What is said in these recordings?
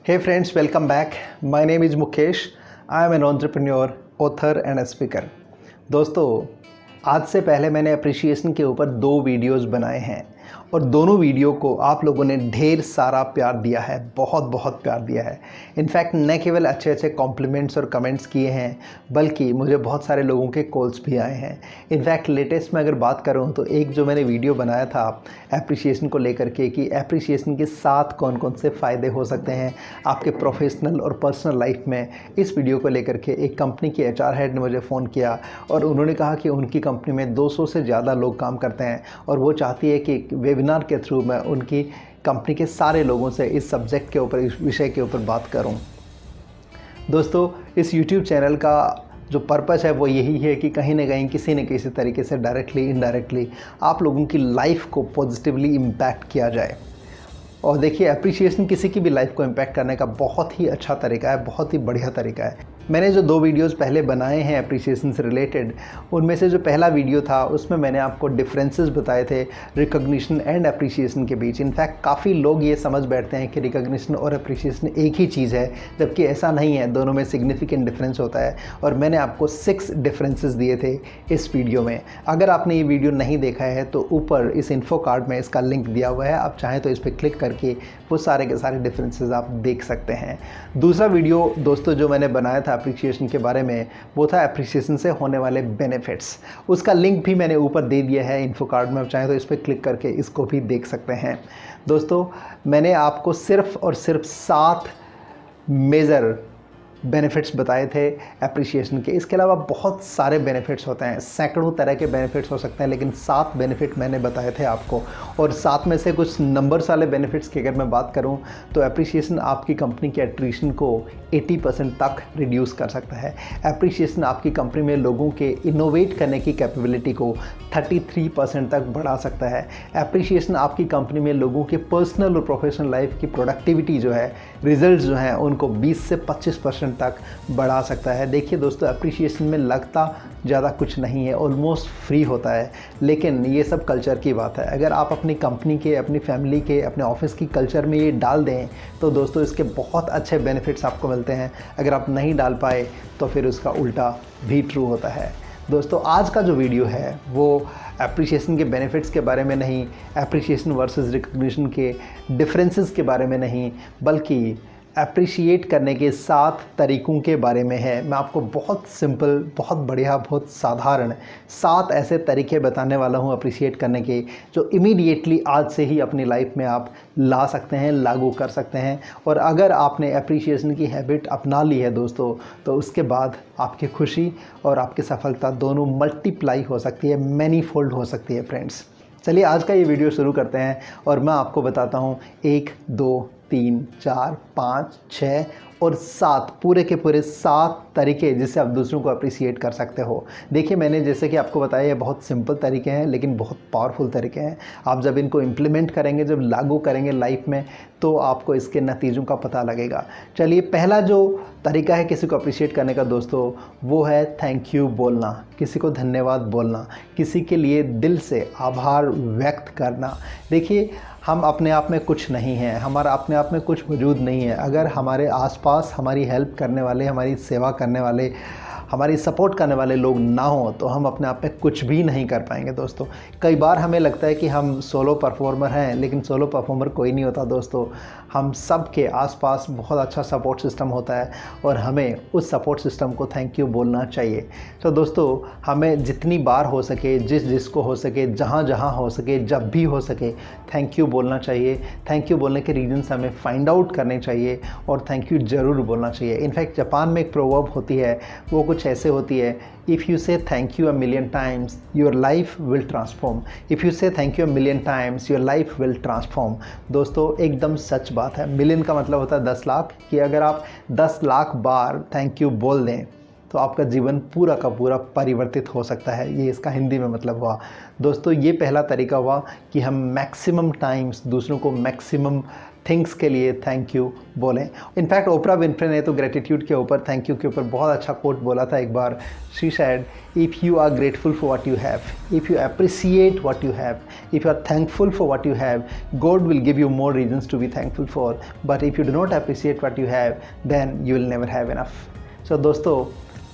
Hey friends, welcome back. My name is Mukesh. I am an entrepreneur, author and a speaker. दोस्तों, आज से पहले मैंने appreciation के ऊपर 2 वीडियोस बनाए हैं और दोनों वीडियो को आप लोगों ने ढेर सारा प्यार दिया है, बहुत बहुत प्यार दिया है। इनफैक्ट न केवल अच्छे अच्छे कॉम्प्लीमेंट्स और कमेंट्स किए हैं, बल्कि मुझे बहुत सारे लोगों के कॉल्स भी आए हैं। इनफैक्ट लेटेस्ट में अगर बात करूं तो एक जो मैंने वीडियो बनाया था एप्रिशिएशन को लेकर के कि एप्रिशिएशन के साथ कौन कौन से फ़ायदे हो सकते हैं आपके प्रोफेशनल और पर्सनल लाइफ में, इस वीडियो को लेकर के एक कंपनी की HR हेड ने मुझे फ़ोन किया और उन्होंने कहा कि उनकी कंपनी में 200 से ज़्यादा लोग काम करते हैं और वो चाहती है कि वेबिनार के थ्रू मैं उनकी कंपनी के सारे लोगों से इस सब्जेक्ट के ऊपर, इस विषय के ऊपर बात करूं। दोस्तों, इस YouTube चैनल का जो पर्पस है वो यही है कि कहीं ना कहीं किसी न किसी तरीके से डायरेक्टली इनडायरेक्टली आप लोगों की लाइफ को पॉजिटिवली इम्पैक्ट किया जाए। और देखिए, एप्रिशिएशन किसी की भी लाइफ को इम्पैक्ट करने का बहुत ही अच्छा तरीका है, बहुत ही बढ़िया तरीका है। मैंने जो 2 वीडियोस पहले बनाए हैं एप्रिशिएशन से रिलेटेड, उनमें से जो पहला वीडियो था उसमें मैंने आपको डिफरेंसेस बताए थे रिकॉग्निशन एंड एप्रिशिएशन के बीच। इनफैक्ट काफ़ी लोग ये समझ बैठते हैं कि रिकॉग्निशन और एप्रिशिएशन एक ही चीज़ है, जबकि ऐसा नहीं है, दोनों में सिग्निफिकेंट डिफरेंस होता है। और मैंने आपको 6 डिफरेंसेस दिए थे इस वीडियो में। अगर आपने ये वीडियो नहीं देखा है तो ऊपर इस इन्फो कार्ड में इसका लिंक दिया हुआ है, आप चाहें तो इस पर क्लिक करके वो सारे के सारे डिफरेंसेस आप देख सकते हैं। दूसरा वीडियो दोस्तों जो मैंने बनाया था एप्रिशिएशन के बारे में, वो था एप्रिशिएशन से होने वाले बेनिफिट्स। उसका लिंक भी मैंने ऊपर दे दिया है इन्फो कार्ड में, आप चाहें तो इस पर क्लिक करके इसको भी देख सकते हैं। दोस्तों, मैंने आपको सिर्फ और सिर्फ 7 मेजर बेनिफिट्स बताए थे एप्रिशिएशन के। इसके अलावा बहुत सारे बेनिफिट्स होते हैं, सैकड़ों तरह के बेनिफिट्स हो सकते हैं, लेकिन 7 बेनिफिट मैंने बताए थे आपको। और 7 में से कुछ नंबर्स वाले बेनिफिट्स की अगर मैं बात करूं तो एप्रिशिएशन आपकी कंपनी के एट्रिशन को 80% तक रिड्यूस कर सकता है। एप्रिशिएशन आपकी कंपनी में लोगों के इनोवेट करने की कैपेबिलिटी को 33% तक बढ़ा सकता है। एप्रिशिएशन आपकी कंपनी में लोगों के पर्सनल और प्रोफेशनल लाइफ की प्रोडक्टिविटी जो है, रिजल्ट्स जो हैं, उनको 20 से 25% तक बढ़ा सकता है। देखिए दोस्तों, एप्रिशिएशन में लगता ज़्यादा कुछ नहीं है, ऑलमोस्ट फ्री होता है, लेकिन ये सब कल्चर की बात है। अगर आप अपनी कंपनी के, अपनी फैमिली के, अपने ऑफिस की कल्चर में ये डाल दें तो दोस्तों इसके बहुत अच्छे बेनिफिट्स आपको मिलते हैं। अगर आप नहीं डाल पाए तो फिर उसका उल्टा भी ट्रू होता है। दोस्तों, आज का जो वीडियो है वो एप्रिशिएशन के बेनिफिट्स के बारे में नहीं, एप्रिशिएशन वर्सेस रिकॉग्निशन के डिफरेंसेस के बारे में नहीं, बल्कि अप्रिशिएट करने के 7 तरीक़ों के बारे में है। मैं आपको बहुत सिंपल, बहुत बढ़िया, बहुत साधारण 7 ऐसे तरीके बताने वाला हूं अप्रिशिएट करने के, जो इमीडिएटली आज से ही अपनी लाइफ में आप ला सकते हैं, लागू कर सकते हैं। और अगर आपने अप्रिशिएशन की हैबिट अपना ली है दोस्तों, तो उसके बाद आपकी खुशी और आपकी सफलता दोनों मल्टीप्लाई हो सकती है, मैनी फोल्ड हो सकती है फ्रेंड्स। चलिए आज का ये वीडियो शुरू करते हैं और मैं आपको बताता हूँ 1, 2, 3, 4, 5, 6 और 7, पूरे के पूरे 7 तरीके जिससे आप दूसरों को अप्रिशिएट कर सकते हो। देखिए, मैंने जैसे कि आपको बताया ये बहुत सिंपल तरीके हैं, लेकिन बहुत पावरफुल तरीके हैं। आप जब इनको इम्प्लीमेंट करेंगे, जब लागू करेंगे लाइफ में, तो आपको इसके नतीजों का पता लगेगा। चलिए, पहला जो तरीका है किसी को अप्रिशिएट करने का दोस्तों, वो है थैंक यू बोलना, किसी को धन्यवाद बोलना, किसी के लिए दिल से आभार व्यक्त करना। देखिए, हम अपने आप में कुछ नहीं हैं, हमारा अपने आप में कुछ वजूद नहीं है। अगर हमारे आसपास हमारी हेल्प करने वाले, हमारी सेवा करने वाले, हमारी सपोर्ट करने वाले लोग ना हो तो हम अपने आप में कुछ भी नहीं कर पाएंगे दोस्तों। कई बार हमें लगता है कि हम सोलो परफॉर्मर हैं, लेकिन सोलो परफॉर्मर कोई नहीं होता दोस्तों। हम सब के आसपास बहुत अच्छा सपोर्ट सिस्टम होता है और हमें उस सपोर्ट सिस्टम को थैंक यू बोलना चाहिए। तो दोस्तों, हमें जितनी बार हो सके, जिसको हो सके, जहाँ हो सके, जब भी हो सके, थैंक यू बोलना चाहिए। थैंक यू बोलने के रीजन्स हमें फाइंड आउट करने चाहिए और थैंक यू ज़रूर बोलना चाहिए। इनफैक्ट जापान में एक प्रोवर्ब होती है, वो कुछ ऐसे होती है, if you say thank you a million times your life will transform. If you say thank you a million times your life will transform. दोस्तों, एकदम सच बात है। मिलियन का मतलब होता है 10 लाख, कि अगर आप 10 लाख बार थैंक यू बोल दें तो आपका जीवन पूरा का पूरा परिवर्तित हो सकता है। ये इसका हिंदी में मतलब हुआ। दोस्तों, ये पहला तरीका हुआ कि हम मैक्सिमम टाइम्स दूसरों को मैक्सिमम थिंग्स के लिए थैंक यू बोलें। इनफैक्ट ओपरा विनफ्रे ने तो ग्रेटिट्यूड के ऊपर, थैंक यू के ऊपर बहुत अच्छा कोट बोला था एक बार। She said, if you are grateful for what you have, if you appreciate what you have, if you are thankful for what you have, God will give you more reasons to be thankful for, but if you do not appreciate what you have, then you will never have enough. So दोस्तों,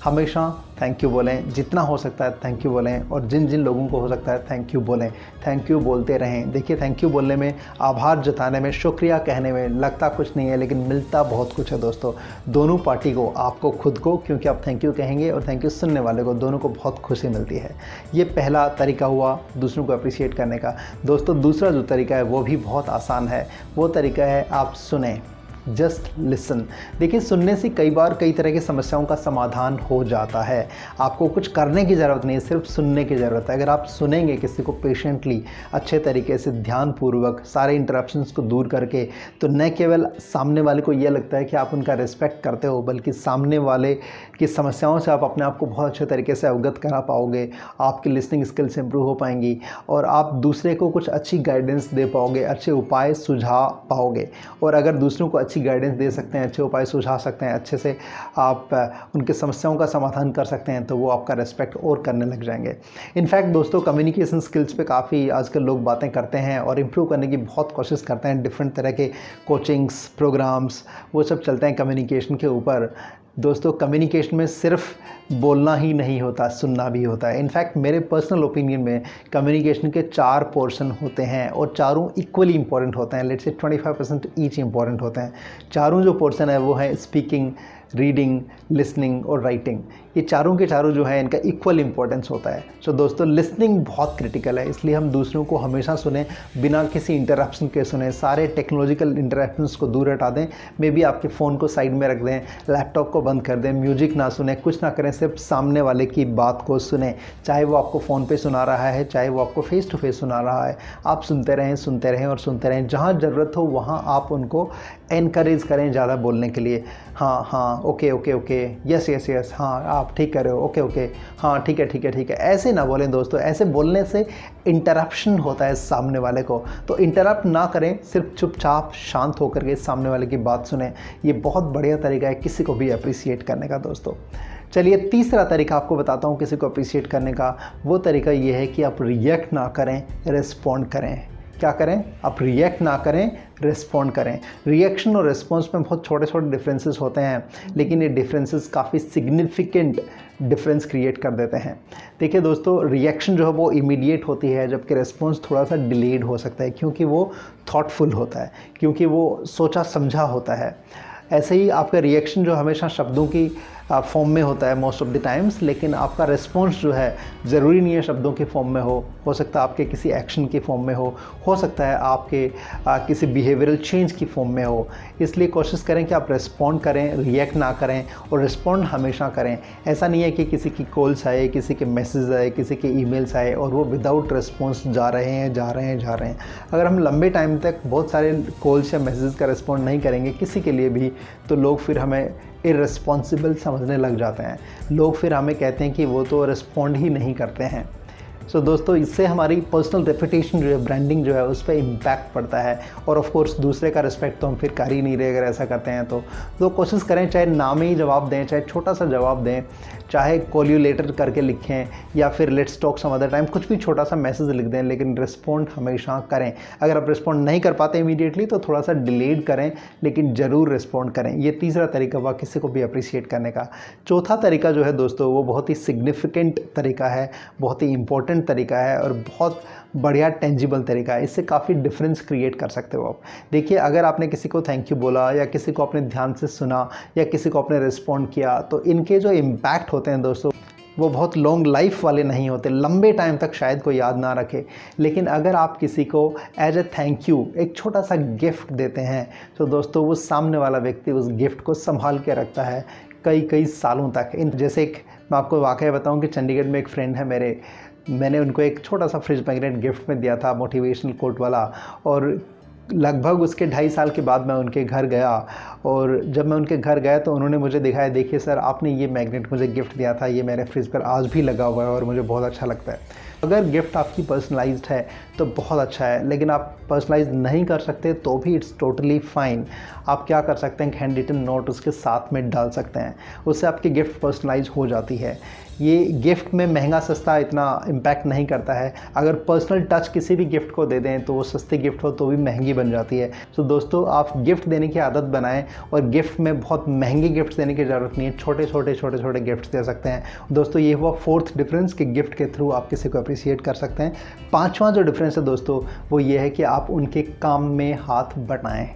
हमेशा thank you बोलें, जितना हो सकता है thank you बोलें, और जिन जिन लोगों को हो सकता है थैंक यू बोलें, थैंक यू बोलते रहें। देखिए, थैंक यू बोलने में, आभार जताने में, शुक्रिया कहने में लगता कुछ नहीं है, लेकिन मिलता बहुत कुछ है दोस्तों। दोनों पार्टी को, आपको खुद को, क्योंकि आप थैंक यू कहेंगे, और थैंक यू सुनने वाले को, दोनों को बहुत खुशी मिलती है। ये पहला तरीका हुआ दूसरों को अप्रिशिएट करने का। दोस्तों, दूसरा जो तरीका है वो भी बहुत आसान है। वो तरीका है आप सुने, जस्ट लिसन। देखिए, सुनने से कई बार कई तरह की समस्याओं का समाधान हो जाता है। आपको कुछ करने की ज़रूरत नहीं है, सिर्फ सुनने की ज़रूरत है। अगर आप सुनेंगे किसी को पेशेंटली, अच्छे तरीके से, ध्यानपूर्वक, सारे इंटरप्शंस को दूर करके, तो न केवल सामने वाले को ये लगता है कि आप उनका रिस्पेक्ट करते हो, बल्कि सामने वाले की समस्याओं से आप अपने आप को बहुत अच्छे तरीके से अवगत करा पाओगे। आपकी लिसनिंग स्किल्स इंप्रूव हो पाएंगी, और आप दूसरे को कुछ अच्छी गाइडेंस दे पाओगे, अच्छे उपाय सुझा पाओगे। और अगर दूसरों को अच्छी गाइडेंस दे सकते हैं, अच्छे उपाय सुझा सकते हैं, अच्छे से आप उनकी समस्याओं का समाधान कर सकते हैं, तो वो आपका रेस्पेक्ट और करने लग जाएंगे। इनफैक्ट दोस्तों, कम्युनिकेशन स्किल्स पे काफ़ी आजकल लोग बातें करते हैं और इम्प्रूव करने की बहुत कोशिश करते हैं। डिफरेंट तरह के कोचिंग्स, प्रोग्राम्स, वो सब चलते हैं कम्युनिकेशन के ऊपर। दोस्तों, कम्युनिकेशन में सिर्फ बोलना ही नहीं होता, सुनना भी होता है। इनफैक्ट मेरे पर्सनल ओपिनियन में कम्युनिकेशन के 4 पोर्शन होते हैं, और चारों इक्वली इंपॉर्टेंट होते हैं। लेट्स से 25% ईच इंपॉर्टेंट होते हैं। चारों जो पोर्शन है वो है स्पीकिंग, रीडिंग, लिसनिंग और राइटिंग। ये चारों के चारों जो है, इनका इक्वल इंपॉर्टेंस होता है। सो दोस्तों, लिसनिंग बहुत क्रिटिकल है, इसलिए हम दूसरों को हमेशा सुने, बिना किसी इंटरप्शन के सुने। सारे टेक्नोलॉजिकल इंटरप्शंस को दूर हटा दें। मे बी आपके फ़ोन को साइड में रख दें, लैपटॉप को बंद कर दें, म्यूजिक ना सुने, कुछ ना करें, सिर्फ सामने वाले की बात को सुने। चाहे वो आपको फ़ोन पे सुना रहा है, चाहे वो आपको फेस टू फेस सुना रहा है, आप सुनते रहें, सुनते रहें और सुनते रहें। जहाँ ज़रूरत हो वहाँ आप उनको एनकरेज करें ज़्यादा बोलने के लिए। हाँ हाँ, okay okay okay, yes yes yes, हाँ आप ठीक कर रहे हो, ओके ओके, हाँ ठीक है ठीक है ठीक है। ऐसे ना बोलें दोस्तों, ऐसे बोलने से इंटरप्शन होता है सामने वाले को। तो इंटरप्ट ना करें, सिर्फ चुपचाप शांत होकर के सामने वाले की बात सुने। ये बहुत बढ़िया तरीका है किसी को भी अप्रिशिएट करने का दोस्तों। चलिए, तीसरा तरीका आपको बताता हूँ किसी को अप्रिशिएट करने का। वो तरीका ये है कि आप रिएक्ट ना करें, रिस्पॉन्ड करें। क्या करें? आप रिएक्ट ना करें, रिस्पॉन्ड करें। रिएक्शन और रिस्पॉन्स में बहुत छोटे छोटे डिफरेंसेस होते हैं, लेकिन ये डिफरेंसेस काफ़ी सिग्निफिकेंट डिफरेंस क्रिएट कर देते हैं। देखिए दोस्तों, रिएक्शन जो है वो इमीडिएट होती है, जबकि रिस्पॉन्स थोड़ा सा डिलेड हो सकता है, क्योंकि वो थॉटफुल होता है, क्योंकि वो सोचा समझा होता है। ऐसे ही आपका रिएक्शन जो हमेशा शब्दों की फॉर्म में होता है मोस्ट ऑफ द टाइम्स, लेकिन आपका रिस्पॉन्स जो है ज़रूरी नहीं है शब्दों के फॉर्म में हो सकता है आपके किसी एक्शन की फॉर्म में हो सकता है आपके किसी बिहेवियरल चेंज की फॉर्म में हो। इसलिए कोशिश करें कि आप रिस्पॉन्ड करें, रिएक्ट ना करें, और रिस्पॉन्ड हमेशा करें। ऐसा नहीं है कि किसी की कॉल्स आए, किसी के मैसेज आए, किसी के ईमेल्स आए और वो विदाउट रिस्पॉन्स जा रहे हैं। अगर हम लंबे टाइम तक बहुत सारे कॉल्स या मैसेज का रिस्पॉन्ड नहीं करेंगे किसी के लिए भी, तो लोग फिर हमें इर्रेस्पॉन्सिबल समझने लग जाते हैं। लोग फिर हमें कहते हैं कि वो तो रिस्पॉन्ड ही नहीं करते हैं। सो दोस्तों, इससे हमारी पर्सनल रेपुटेशन जो है, ब्रांडिंग जो है, उस पर इम्पैक्ट पड़ता है। और ऑफ कोर्स दूसरे का रिस्पेक्ट तो हम फिर कर ही नहीं रहे अगर ऐसा करते हैं तो कोशिश करें, चाहे नाम ही जवाब दें, चाहे छोटा सा जवाब दें, चाहे कॉल यू लेटर करके लिखें, या फिर let's talk some other time, कुछ भी छोटा सा मैसेज लिख दें, लेकिन रिस्पॉन्ड हमेशा करें। अगर आप रिस्पॉन्ड नहीं कर पाते इमीडिएटली तो थोड़ा सा डिलेड करें, लेकिन ज़रूर रिस्पॉन्ड करें। ये तीसरा तरीका हुआ किसी को भी अप्रिशिएट करने का। चौथा तरीका जो है दोस्तों, वो बहुत ही सिग्निफिकेंट तरीका है, बहुत ही इंपॉर्टेंट तरीका है और बहुत बढ़िया टेंजिबल तरीका है। इससे काफ़ी डिफरेंस क्रिएट कर सकते हो आप। देखिए, अगर आपने किसी को थैंक यू बोला, या किसी को आपने ध्यान से सुना, या किसी को आपने रिस्पॉन्ड किया, तो इनके जो इम्पैक्ट होते हैं दोस्तों, वो बहुत लॉन्ग लाइफ वाले नहीं होते, लंबे टाइम तक शायद कोई याद ना रखे। लेकिन अगर आप किसी को एज ए थैंक यू एक छोटा सा गिफ्ट देते हैं, तो दोस्तों वो सामने वाला व्यक्ति उस गिफ्ट को संभाल के रखता है कई सालों तक। जैसे एक मैं आपको वाकया बताऊं कि चंडीगढ़ में एक फ्रेंड है मेरे, मैंने उनको एक छोटा सा फ्रिज मैग्नेट गिफ्ट में दिया था, मोटिवेशनल कोट वाला, और लगभग उसके 2.5 साल के बाद मैं उनके घर गया, और जब मैं उनके घर गया तो उन्होंने मुझे दिखाया, देखिए सर, आपने ये मैग्नेट मुझे गिफ्ट दिया था, ये मेरे फ्रिज पर आज भी लगा हुआ है और मुझे बहुत अच्छा लगता है। अगर गिफ्ट आपकी पर्सनलाइज्ड है तो बहुत अच्छा है, लेकिन आप पर्सनलाइज नहीं कर सकते तो भी इट्स टोटली फाइन। आप क्या कर सकते हैं, हैंड रिटन नोट उसके साथ में डाल सकते हैं, उससे आपकी गिफ्ट पर्सनलाइज हो जाती है। ये गिफ्ट में महंगा सस्ता इतना इम्पैक्ट नहीं करता है। अगर पर्सनल टच किसी भी गिफ्ट को दे दें तो वो सस्ती गिफ्ट हो तो भी महंगी बन जाती है। तो दोस्तों, आप गिफ्ट देने की आदत बनाएं, और गिफ्ट में बहुत महंगे गिफ्ट देने की ज़रूरत नहीं है, छोटे छोटे गिफ्ट दे सकते हैं। दोस्तों, ये हुआ फोर्थ डिफरेंस कि गिफ्ट के थ्रू आप किसी को अप्रिशिएट कर सकते हैं। पांचवा जो डिफरेंस है दोस्तों, वो ये है कि आप उनके काम में हाथ बटाएं।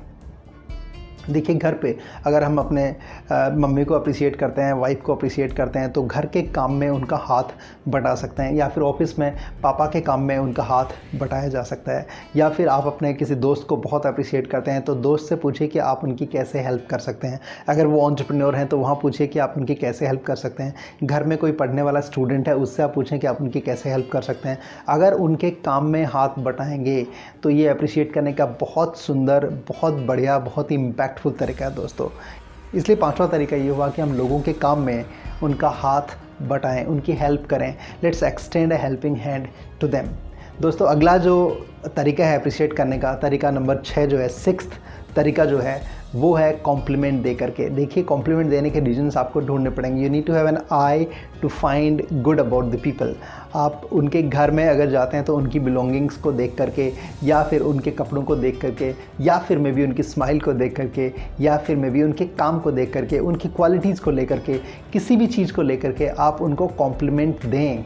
देखिए, घर पे अगर हम अपने मम्मी को अप्रिशिएट करते हैं, वाइफ को अप्रिशिएट करते हैं, तो घर के काम में उनका हाथ बटा सकते हैं, या फिर ऑफिस में पापा के काम में उनका हाथ बटाया जा सकता है। या फिर आप अपने किसी दोस्त को बहुत अप्रिशिएट करते हैं तो दोस्त से पूछिए कि आप उनकी कैसे हेल्प कर सकते हैं। अगर वो एंटरप्रेन्योर हैं तो वहाँ पूछिए कि आप उनकी कैसे हेल्प कर सकते हैं। घर में कोई पढ़ने वाला स्टूडेंट है, उससे आप पूछें कि आप उनकी कैसे हेल्प कर सकते हैं। अगर उनके काम में हाथ बटाएंगे तो ये अप्रिशिएट करने का बहुत सुंदर, बहुत बढ़िया, बहुत ही इम्पैक्टफुल तरीका है दोस्तों। इसलिए पांचवा तरीका ये हुआ कि हम लोगों के काम में उनका हाथ बटाएं, उनकी हेल्प करें। Let's extend a helping hand to them. दोस्तों, अगला जो तरीका है अप्रिशिएट करने का, तरीका नंबर 6 जो है, सिक्स्थ तरीका जो है, वो है कॉम्प्लीमेंट दे करके। देखिए, कॉम्प्लीमेंट देने के रीजंस आपको ढूंढने पड़ेंगे। You need to have an eye to find good about the people. आप उनके घर में अगर जाते हैं तो उनकी बिलोंगिंग्स को देख करके, या फिर उनके कपड़ों को देख करके, या फिर मे बी उनकी स्माइल को देख करके, या फिर मे बी उनके काम को देख करके, उनकी क्वालिटीज़ को लेकर के, किसी भी चीज़ को लेकर के आप उनको कॉम्प्लीमेंट दें।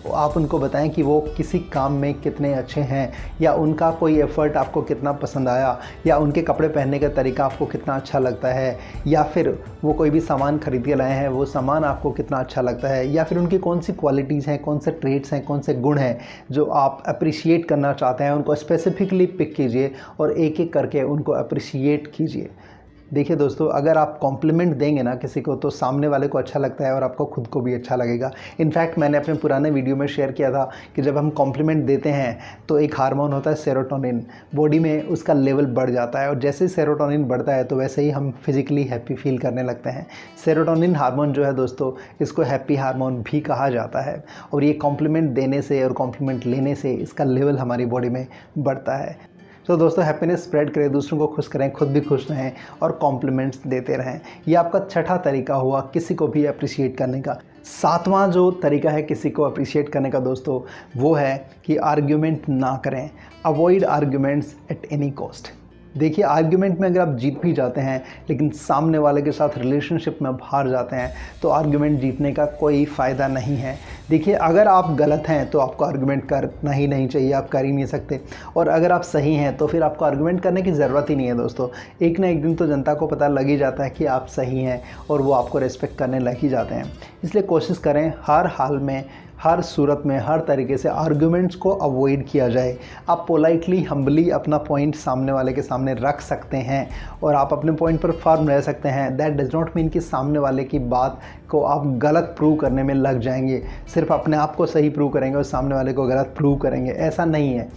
आप उनको बताएं कि वो किसी काम में कितने अच्छे हैं, या उनका कोई एफ़र्ट आपको कितना पसंद आया, या उनके कपड़े पहनने का तरीका आपको कितना अच्छा लगता है, या फिर वो कोई भी सामान खरीद के लाए हैं, वो सामान आपको कितना अच्छा लगता है, या फिर उनकी कौन सी क्वालिटीज़ हैं, कौन से ट्रेट्स हैं, कौन से गुण हैं जो आप अप्रिशिएट करना चाहते हैं। उनको स्पेसिफिकली पिक कीजिए और एक एक करके उनको अप्रिशिएट कीजिए। देखिए दोस्तों, अगर आप कॉम्प्लीमेंट देंगे ना किसी को तो सामने वाले को अच्छा लगता है और आपको खुद को भी अच्छा लगेगा। इनफैक्ट मैंने अपने पुराने वीडियो में शेयर किया था कि जब हम कॉम्प्लीमेंट देते हैं तो एक हार्मोन होता है सेरोटोनिन, बॉडी में उसका लेवल बढ़ जाता है, और जैसे ही सेरोटोनिन बढ़ता है तो वैसे ही हम फिजिकली हैप्पी फील करने लगते हैं। सेरोटोनिन हार्मोन जो है दोस्तों, इसको हैप्पी हार्मोन भी कहा जाता है, और ये कॉम्प्लीमेंट देने से और कॉम्प्लीमेंट लेने से इसका लेवल हमारी बॉडी में बढ़ता है। तो दोस्तों, हैप्पीनेस स्प्रेड करें, दूसरों को खुश करें, खुद भी खुश रहें और कॉम्प्लीमेंट्स देते रहें। ये आपका छठा तरीका हुआ किसी को भी अप्रिशिएट करने का। सातवां जो तरीका है किसी को अप्रिशिएट करने का दोस्तों, वो है कि आर्ग्यूमेंट ना करें। Avoid arguments at any cost. देखिए, आर्ग्यूमेंट में अगर आप जीत भी जाते हैं लेकिन सामने वाले के साथ रिलेशनशिप में हार जाते हैं तो आर्ग्यूमेंट जीतने का कोई फ़ायदा नहीं है। देखिए, अगर आप गलत हैं तो आपको आर्ग्यूमेंट करना ही नहीं चाहिए, आप कर ही नहीं सकते, और अगर आप सही हैं तो फिर आपको आर्ग्यूमेंट करने की ज़रूरत ही नहीं है दोस्तों। एक ना एक दिन तो जनता को पता लग ही जाता है कि आप सही हैं और वो आपको रिस्पेक्ट करने लग ही जाते हैं। इसलिए कोशिश करें हर हाल में, हर सूरत में, हर तरीके से आर्ग्यूमेंट्स को अवॉइड किया जाए। आप पोलाइटली, हम्बली अपना पॉइंट सामने वाले के सामने रख सकते हैं और आप अपने पॉइंट पर फर्म रह सकते हैं। दैट डज नॉट मीन कि सामने वाले की बात को आप गलत प्रूव करने में लग जाएंगे, सिर्फ अपने आप को सही प्रूव करेंगे और सामने वाले को गलत प्रूव करेंगे। ऐसा नहीं है।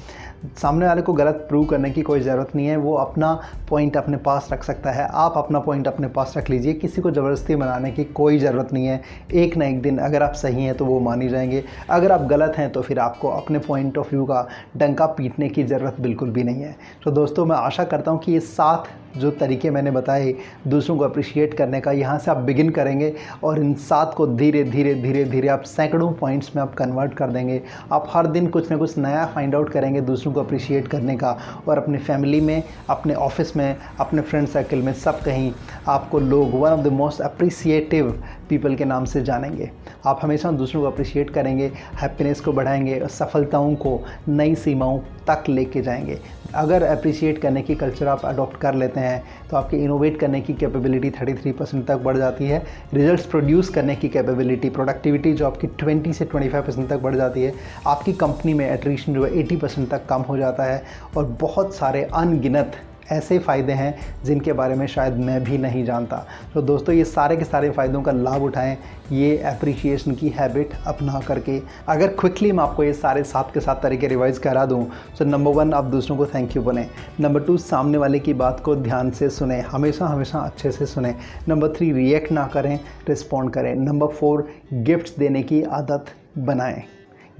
सामने वाले को गलत प्रूव करने की कोई ज़रूरत नहीं है, वो अपना पॉइंट अपने पास रख सकता है, आप अपना पॉइंट अपने पास रख लीजिए। किसी को ज़बरदस्ती बनाने की कोई ज़रूरत नहीं है। एक ना एक दिन अगर आप सही हैं तो वो मान ही जाएंगे, अगर आप गलत हैं तो फिर आपको अपने पॉइंट ऑफ व्यू का डंका पीटने की ज़रूरत बिल्कुल भी नहीं है। तो दोस्तों, मैं आशा करता हूँ कि ये 7 जो तरीके मैंने बताए दूसरों को अप्रिशिएट करने का, यहाँ से आप बिगिन करेंगे और इन 7 को धीरे धीरे आप सैकड़ों पॉइंट्स में आप कन्वर्ट कर देंगे। आप हर दिन कुछ ना कुछ नया फाइंड आउट करेंगे दूसरों को अप्रिशिएट करने का, और अपनी फैमिली में, अपने ऑफिस में, अपने फ्रेंड सर्कल में, सब कहीं आपको लोग one of the most appreciative people के नाम से जानेंगे। आप हमेशा दूसरों को अप्रिशिएट करेंगे, हैप्पीनेस को बढ़ाएंगे और सफलताओं को नई सीमाओं तक लेके जाएंगे। अगर अप्रिशिएट करने की कल्चर आप अडॉप्ट कर लेते हैं तो आपकी इनोवेट करने की कैपेबिलिटी 33% तक बढ़ जाती है। रिजल्ट्स प्रोड्यूस करने की कैपेबिलिटी, प्रोडक्टिविटी जो आपकी 20 से 25% तक बढ़ जाती है। आपकी कंपनी में एट्रिशन जो है 80% तक कम हो जाता है, और बहुत सारे अनगिनत ऐसे फ़ायदे हैं जिनके बारे में शायद मैं भी नहीं जानता। तो दोस्तों, ये सारे के सारे फ़ायदों का लाभ उठाएं, ये एप्रिशिएशन की हैबिट अपना करके। अगर क्विकली मैं आपको ये सारे 7 के 7 तरीके रिवाइज करा दूं तो नंबर 1, आप दूसरों को थैंक यू बोलें। नंबर 2, सामने वाले की बात को ध्यान से सुने, हमेशा अच्छे से सुने। नंबर 3, रिएक्ट ना करें, रिस्पॉन्ड करें। नंबर 4, गिफ्ट्स देने की आदत बनाएं।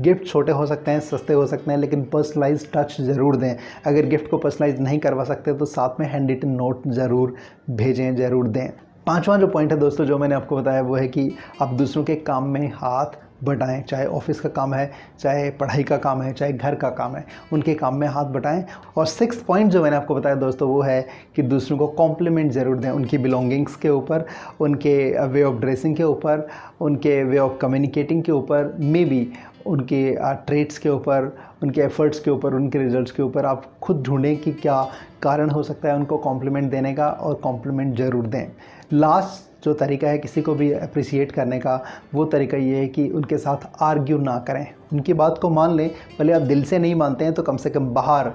गिफ्ट छोटे हो सकते हैं, सस्ते हो सकते हैं, लेकिन पर्सनलाइज टच ज़रूर दें। अगर गिफ्ट को पर्सनलाइज नहीं करवा सकते तो साथ में हैंड रिटन नोट ज़रूर भेजें, ज़रूर दें। पांचवा जो पॉइंट है दोस्तों जो मैंने आपको बताया वो है कि आप दूसरों के काम में हाथ बटाएं। चाहे ऑफिस का काम है, चाहे पढ़ाई का काम है, चाहे घर का काम है, उनके काम में हाथ बटाएं। और सिक्स पॉइंट जो मैंने आपको बताया दोस्तों वो है कि दूसरों को कॉम्प्लीमेंट ज़रूर दें, उनकी बिलोंगिंग्स के ऊपर, उनके वे ऑफ ड्रेसिंग के ऊपर, उनके वे ऑफ कम्युनिकेटिंग के ऊपर, मे बी उनके ट्रेट्स के ऊपर, उनके एफ़र्ट्स के ऊपर, उनके रिजल्ट्स के ऊपर। आप खुद ढूंढें कि क्या कारण हो सकता है उनको कॉम्प्लीमेंट देने का, और कॉम्प्लीमेंट ज़रूर दें। लास्ट जो तरीका है किसी को भी अप्रिशिएट करने का, वो तरीका ये है कि उनके साथ आर्ग्यू ना करें। उनकी बात को मान लें, भले आप दिल से नहीं मानते हैं तो कम से कम बाहर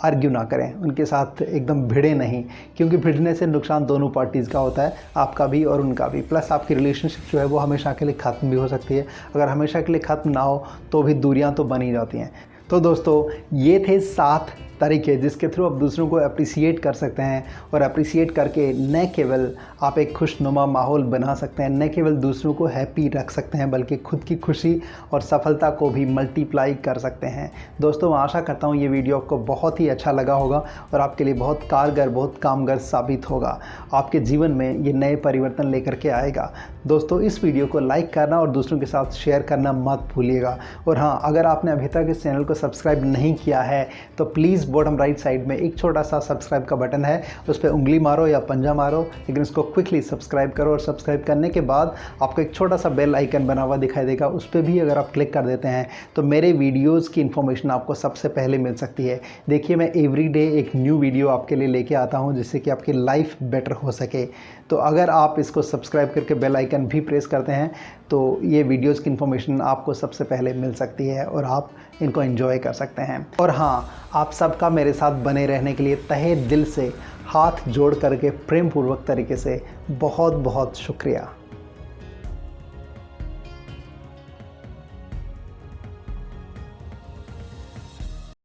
आर्ग्यू ना करें, उनके साथ एकदम भिड़े नहीं, क्योंकि भिड़ने से नुकसान दोनों पार्टीज़ का होता है, आपका भी और उनका भी। प्लस आपकी रिलेशनशिप जो है वो हमेशा के लिए ख़त्म भी हो सकती है। अगर हमेशा के लिए ख़त्म ना हो तो भी दूरियां तो बन ही जाती हैं। तो दोस्तों ये थे 7 तरीके जिसके थ्रू आप दूसरों को अप्रिसिएट कर सकते हैं, और अप्रिसिएट करके न केवल आप एक खुशनुमा माहौल बना सकते हैं, न केवल दूसरों को हैप्पी रख सकते हैं, बल्कि खुद की खुशी और सफलता को भी मल्टीप्लाई कर सकते हैं। दोस्तों मैं आशा करता हूँ ये वीडियो आपको बहुत ही अच्छा लगा होगा और आपके लिए बहुत कारगर, बहुत कामगर साबित होगा। आपके जीवन में ये नए परिवर्तन लेकर के आएगा। दोस्तों इस वीडियो को लाइक करना और दूसरों के साथ शेयर करना मत भूलिएगा। और हाँ, अगर आपने अभी तक इस चैनल को सब्सक्राइब नहीं किया है तो प्लीज़ बॉटम राइट साइड में एक छोटा सा सब्सक्राइब का बटन है, उस पर उंगली मारो या पंजा मारो, लेकिन उसको क्विकली सब्सक्राइब करो। और सब्सक्राइब करने के बाद आपको एक छोटा सा बेल आइकन बना हुआ दिखाई देगा, उस पर भी अगर आप क्लिक कर देते हैं तो मेरे वीडियोज़ की इन्फॉर्मेशन आपको सबसे पहले मिल सकती है। देखिए मैं एवरी डे एक न्यू वीडियो आपके लिए लेके आता हूँ जिससे कि आपकी लाइफ बेटर हो सके। तो अगर आप इसको सब्सक्राइब करके बेल आइकन भी प्रेस करते हैं तो ये वीडियोज़ की इन्फॉर्मेशन आपको सबसे पहले मिल सकती है और आप इनको एंजॉय कर सकते हैं। और हाँ, आप सबका मेरे साथ बने रहने के लिए तहे दिल से हाथ जोड़ करके प्रेम पूर्वक तरीके से बहुत बहुत शुक्रिया।